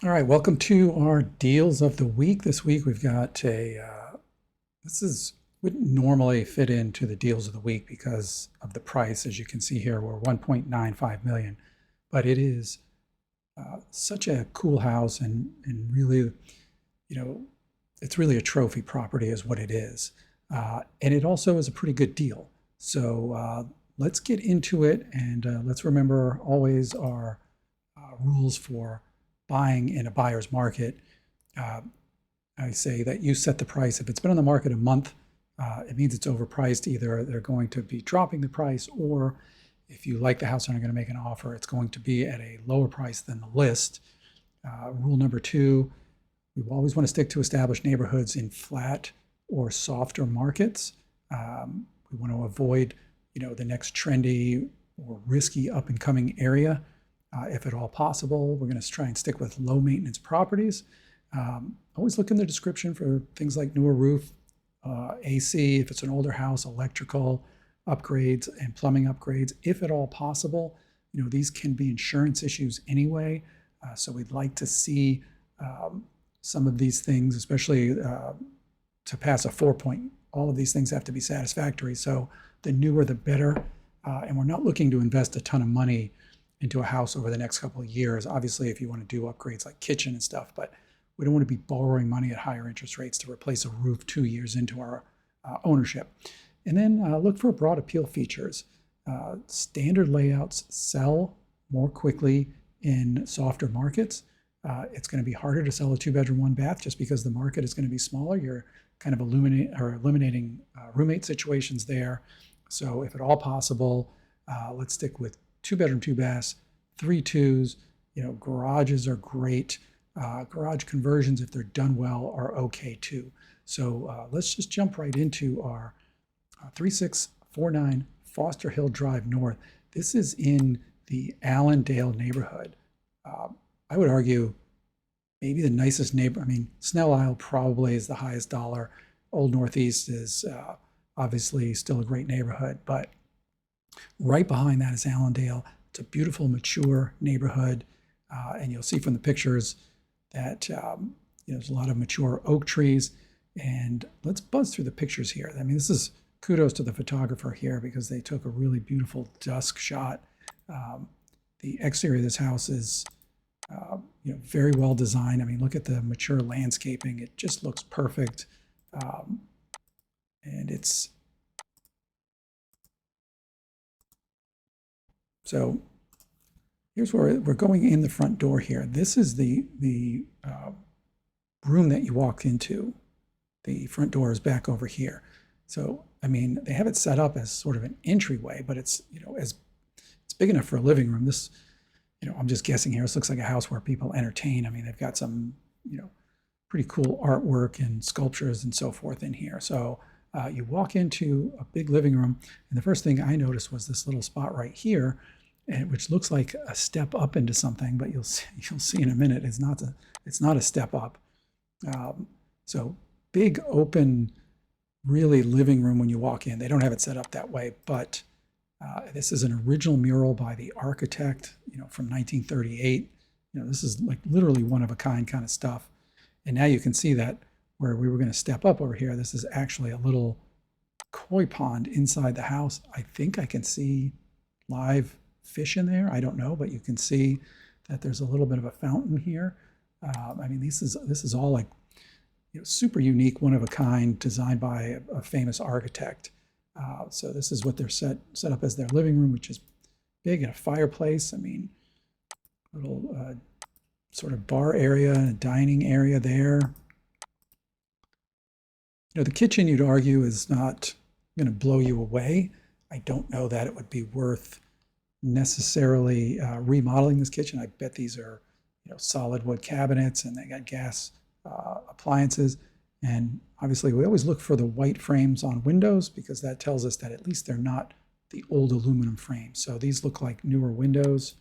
All right, welcome to our deals of the week. This week we've got this is wouldn't normally fit into the deals of the week because of the price. As you can see here, we're 1.95 million, but it is such a cool house and really, you know, it's really a trophy property is what it is. And it also is a pretty good deal. So let's get into it and let's remember always our rules for buying in a buyer's market. Uh, I say that you set the price. If it's been on the market a month, it means it's overpriced. Either they're going to be dropping the price, or if you like the house and are going to make an offer, it's going to be at a lower price than the list. Rule number two, we always want to stick to established neighborhoods in flat or softer markets. We want to avoid, the next trendy or risky up and coming area. If at all possible, we're going to try and stick with low maintenance properties. Always look in the description for things like newer roof, AC, if it's an older house, electrical upgrades and plumbing upgrades, if at all possible. These can be insurance issues anyway. So we'd like to see some of these things, especially to pass a 4-point. All of these things have to be satisfactory. So the newer, the better. And we're not looking to invest a ton of money into a house over the next couple of years. Obviously, if you want to do upgrades like kitchen and stuff, but we don't want to be borrowing money at higher interest rates to replace a roof 2 years into our ownership. And then look for broad appeal features. Standard layouts sell more quickly in softer markets. It's going to be harder to sell a 2-bedroom, 1-bath just because the market is going to be smaller. You're kind of eliminating roommate situations there. So if at all possible, let's stick with 2-bedroom, 2-baths, 3 2s. Garages are great. Garage conversions, if they're done well, are okay too. So let's just jump right into our 3649 Foster Hill Drive North. This is in the Allendale neighborhood. I would argue maybe the nicest neighbor. I mean, Snell Isle probably is the highest dollar. Old Northeast is obviously still a great neighborhood, but right behind that is Allendale. It's a beautiful, mature neighborhood, and you'll see from the pictures that there's a lot of mature oak trees. And let's buzz through the pictures here. I mean, this is kudos to the photographer here because they took a really beautiful dusk shot. The exterior of this house is very well designed. I mean, look at the mature landscaping. It just looks perfect. And it's so here's where we're going in the front door here. This is the room that you walk into. The front door is back over here. So, I mean, they have it set up as sort of an entryway, but it's, as it's big enough for a living room. This, I'm just guessing here. This looks like a house where people entertain. I mean, they've got some, pretty cool artwork and sculptures and so forth in here. So you walk into a big living room, and the first thing I noticed was this little spot right here, which looks like a step up into something, but you'll see in a minute it's not a step up. So big open, really living room when you walk in. They don't have it set up that way, but this is an original mural by the architect, from 1938. This is like literally one of a kind of stuff. And now you can see that where we were going to step up over here, this is actually a little koi pond inside the house. I think I can see live fish in there. I don't know, but you can see that there's a little bit of a fountain here. I mean, this is all like super unique, one of a kind, designed by a famous architect. So this is what they're set up as their living room, which is big, and a fireplace. I mean, little sort of bar area and a dining area there. The kitchen, you'd argue, is not going to blow you away. I don't know that it would be worth necessarily remodeling this kitchen. I bet these are, solid wood cabinets, and they got gas appliances. And obviously, we always look for the white frames on windows because that tells us that at least they're not the old aluminum frames. So these look like newer windows.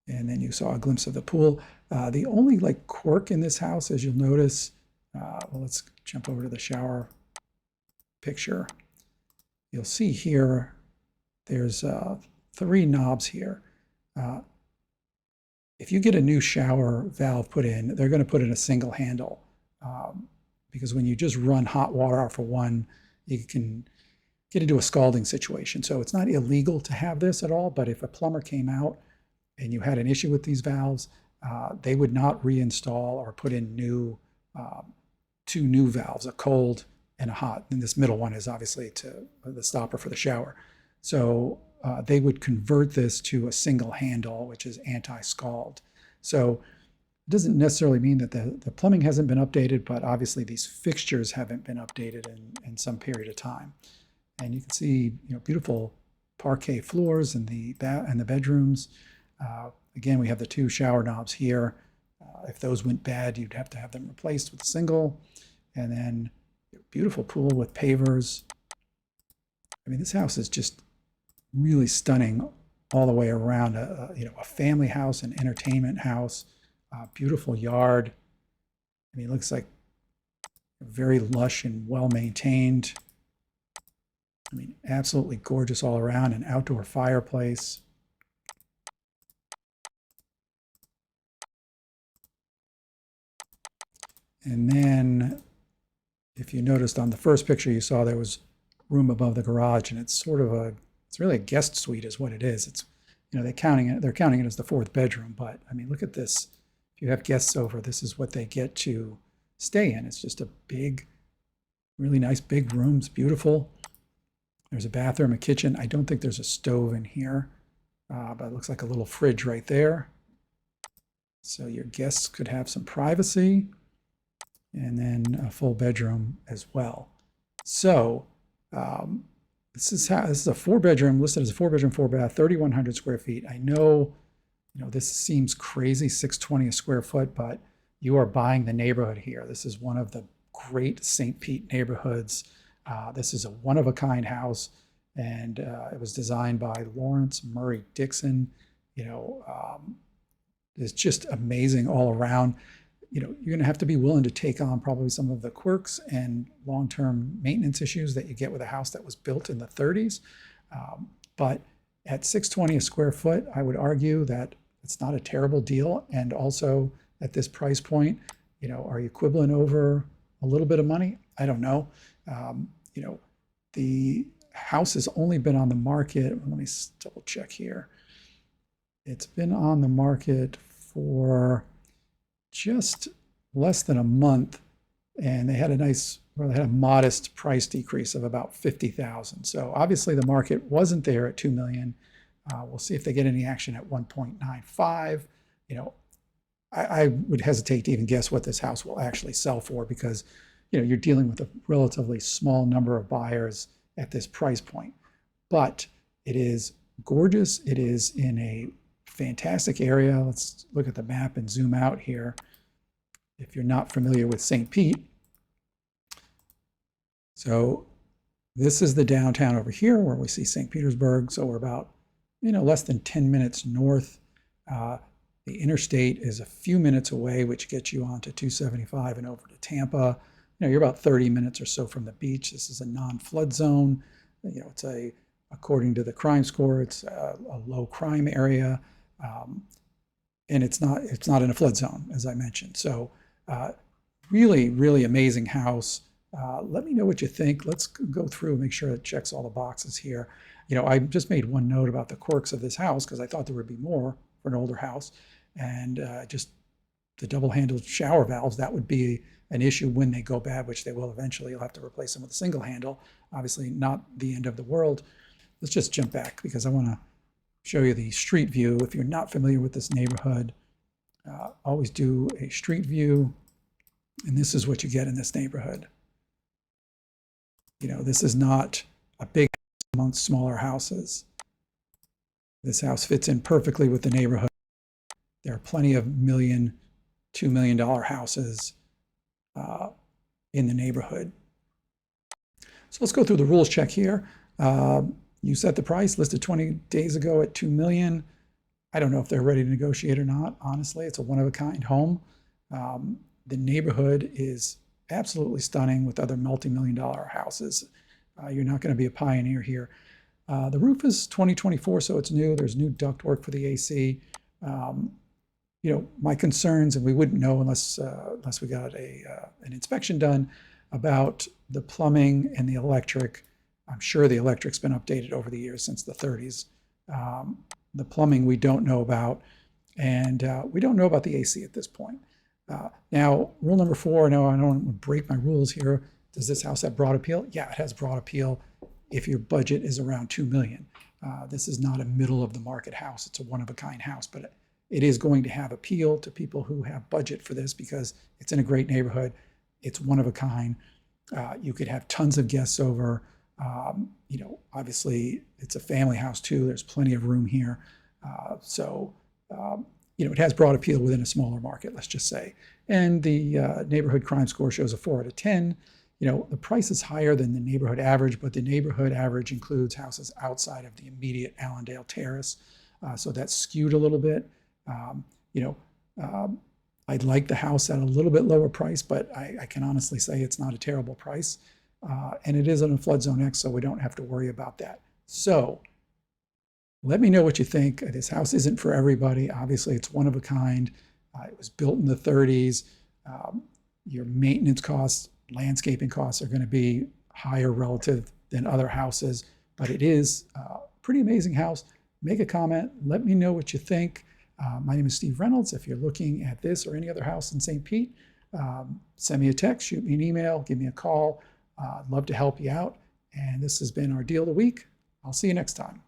And then you saw a glimpse of the pool. The only quirk in this house, as you'll notice, well, let's jump over to the shower picture. You'll see here, there's 3 knobs here. if you get a new shower valve put in, they're going to put in a single handle, because when you just run hot water off of one, you can get into a scalding situation. So it's not illegal to have this at all, but if a plumber came out and you had an issue with these valves, they would not reinstall or put in two new valves, a cold and a hot. And this middle one is obviously to the stopper for the shower. So they would convert this to a single handle, which is anti-scald. So it doesn't necessarily mean that the plumbing hasn't been updated, but obviously these fixtures haven't been updated in some period of time. And you can see, beautiful parquet floors in the bedrooms. Again, we have the two shower knobs here. If those went bad, you'd have to have them replaced with a single. And then beautiful pool with pavers. I mean, this house is just really stunning all the way around. A family house, an entertainment house, beautiful yard. I mean, it looks like very lush and well maintained. I mean, absolutely gorgeous all around. An outdoor fireplace. And then if you noticed on the first picture, you saw there was room above the garage, and it's really a guest suite is what it is. It's, they're counting it as the fourth bedroom, but I mean, look at this. If you have guests over, this is what they get to stay in. It's just a big, really nice big room. It's beautiful. There's a bathroom, a kitchen. I don't think there's a stove in here, but it looks like a little fridge right there. So your guests could have some privacy, and then a full bedroom as well. So this is a 4-bedroom, listed as a 4-bedroom, 4-bath, 3,100 square feet. I know, this seems crazy, $620 a square foot, but you are buying the neighborhood here. This is one of the great St. Pete neighborhoods. This is a one-of-a-kind house, and it was designed by Lawrence Murray Dixon. It's just amazing all around. You're going to have to be willing to take on probably some of the quirks and long-term maintenance issues that you get with a house that was built in the 30s. But at $620 a square foot, I would argue that it's not a terrible deal. And also at this price point, are you quibbling over a little bit of money? I don't know. The house has only been on the market. Let me double check here. It's been on the market for just less than a month, and they had a modest price decrease of about $50,000. So obviously the market wasn't there at $2 million. We'll see if they get any action at 1.95. I would hesitate to even guess what this house will actually sell for, because you're dealing with a relatively small number of buyers at this price point. But it is gorgeous. It is in a fantastic area. Let's look at the map and zoom out here. If you're not familiar with St. Pete, so this is the downtown over here where we see St. Petersburg. So we're about, less than 10 minutes north. The interstate is a few minutes away, which gets you onto 275 and over to Tampa. You're about 30 minutes or so from the beach. This is a non-flood zone. It's according to the crime score, it's a low crime area. And it's not in a flood zone, as I mentioned. So really, really amazing house. Let me know what you think. Let's go through and make sure it checks all the boxes here. I just made one note about the quirks of this house because I thought there would be more for an older house. And just the double-handled shower valves, that would be an issue when they go bad, which they will eventually. You'll have to replace them with a single handle. Obviously not the end of the world. Let's just jump back because I want to show you the street view. If you're not familiar with this neighborhood, always do a street view. And this is what you get in this neighborhood. This is not a big house amongst smaller houses. This house fits in perfectly with the neighborhood. There are plenty of $1 million, $2 million houses in the neighborhood. So let's go through the rules check here. You set the price, listed 20 days ago at $2 million. I don't know if they're ready to negotiate or not. Honestly, it's a one-of-a-kind home. The neighborhood is absolutely stunning with other multi-million-dollar houses. You're not going to be a pioneer here. The roof is 2024, so it's new. There's new ductwork for the AC. my concerns, and we wouldn't know unless we got an inspection done about the plumbing and the electric. I'm sure the electric's been updated over the years since the 30s. The plumbing we don't know about, and we don't know about the AC at this point. Now, rule number 4, no, I don't want to break my rules here. Does this house have broad appeal? Yeah, it has broad appeal if your budget is around $2 million. This is not a middle of the market house. It's a one-of-a-kind house, but it is going to have appeal to people who have budget for this because it's in a great neighborhood. It's one of a kind. You could have tons of guests over. Obviously it's a family house too. There's plenty of room here. It has broad appeal within a smaller market, let's just say. And the neighborhood crime score shows a 4 out of 10. The price is higher than the neighborhood average, but the neighborhood average includes houses outside of the immediate Allendale Terrace. So that's skewed a little bit. I'd like the house at a little bit lower price, but I can honestly say it's not a terrible price. And it is in a flood zone X, so we don't have to worry about that. So let me know what you think. This house isn't for everybody. Obviously, it's one of a kind. It was built in the 30s. Your maintenance costs, landscaping costs are going to be higher relative than other houses, but it is a pretty amazing house. Make a comment. Let me know what you think. My name is Steve Reynolds. If you're looking at this or any other house in St. Pete, send me a text, shoot me an email, give me a call. I'd love to help you out. And this has been our Deal of the Week. I'll see you next time.